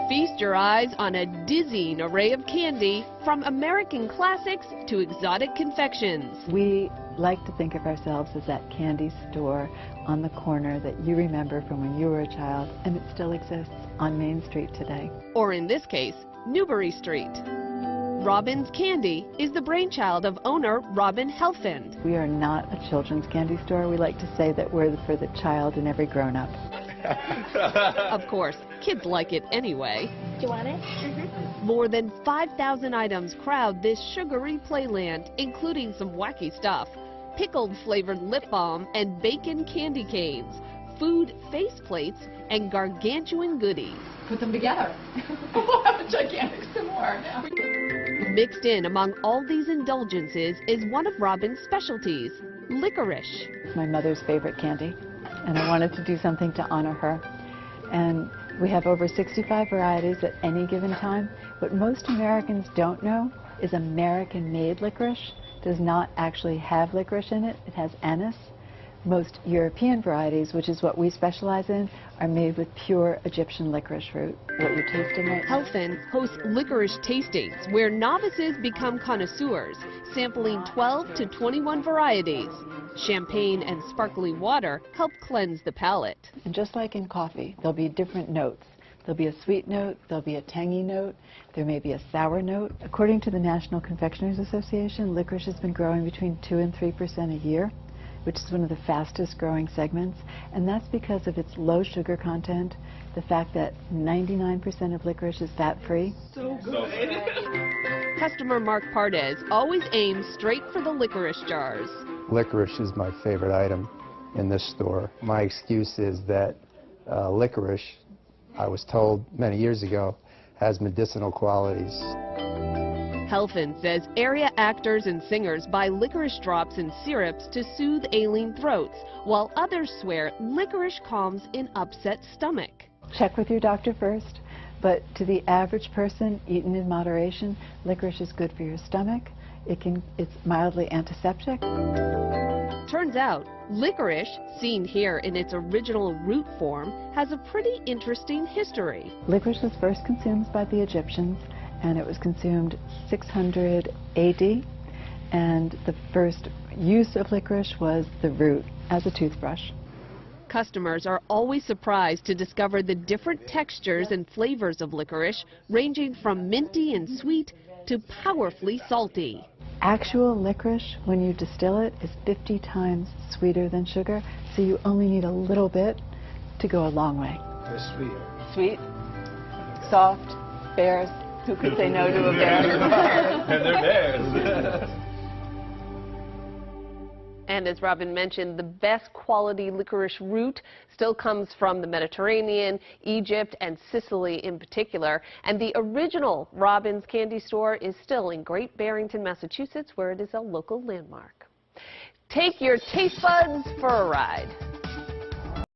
Feast your eyes on a dizzying array of candy, from American classics to exotic confections. We like to think of ourselves as that candy store on the corner that you remember from when you were a child, and it still exists on Main Street today. Or in this case, Newbury Street. Robin's Candy is the brainchild of owner Robin Helfand. We are not a children's candy store. We like to say that we're for the child and every grown-up. Of course, kids like it anyway. Do you want it? Mm-hmm. More than 5,000 items crowd this sugary playland, including some wacky stuff. Pickled flavored lip balm and bacon candy canes, food face plates, and gargantuan goodies. Put them together. We'll have a gigantic some more now. Mixed in among all these indulgences is one of Robin's specialties, licorice. It's my mother's favorite candy, and I wanted to do something to honor her. And we have over 65 varieties at any given time. What most Americans don't know is American-made licorice does not actually have licorice in it. It has anise. Most European varieties, which is what we specialize in, are made with pure Egyptian licorice root. What you're tasting right now. Helfand hosts licorice tastings where novices become connoisseurs, sampling 12 to 21 varieties. Champagne and sparkling water help cleanse the palate. And just like in coffee, there'll be different notes. There'll be a sweet note, there'll be a tangy note, there may be a sour note. According to the National Confectioners Association, licorice has been growing between 2 and 3% a year, which is one of the fastest growing segments, and that's because of its low sugar content, the fact that 99% of licorice is fat-free. So good. Customer Mark Pardes always aims straight for the licorice jars. Licorice is my favorite item in this store. My excuse is that licorice, I was told many years ago, has medicinal qualities. Helfand says area actors and singers buy licorice drops and syrups to soothe ailing throats, while others swear licorice calms an upset stomach. Check with your doctor first, but to the average person, eaten in moderation, licorice is good for your stomach. It's mildly antiseptic. Turns out, licorice, seen here in its original root form, has a pretty interesting history. Licorice was first consumed by the Egyptians, and it was consumed 600 AD, and the first use of licorice was the root as a toothbrush. Customers are always surprised to discover the different textures and flavors of licorice, ranging from minty and sweet to powerfully salty. Actual licorice, when you distill it, is 50 times sweeter than sugar, so you only need a little bit to go a long way. They're sweet. Sweet, soft, bears. Who could say no to a bear? And they're bears. And as Robin mentioned, the best quality licorice root still comes from the Mediterranean, Egypt, and Sicily in particular. And the original Robin's Candy Store is still in Great Barrington, Massachusetts, where it is a local landmark. Take your taste buds for a ride.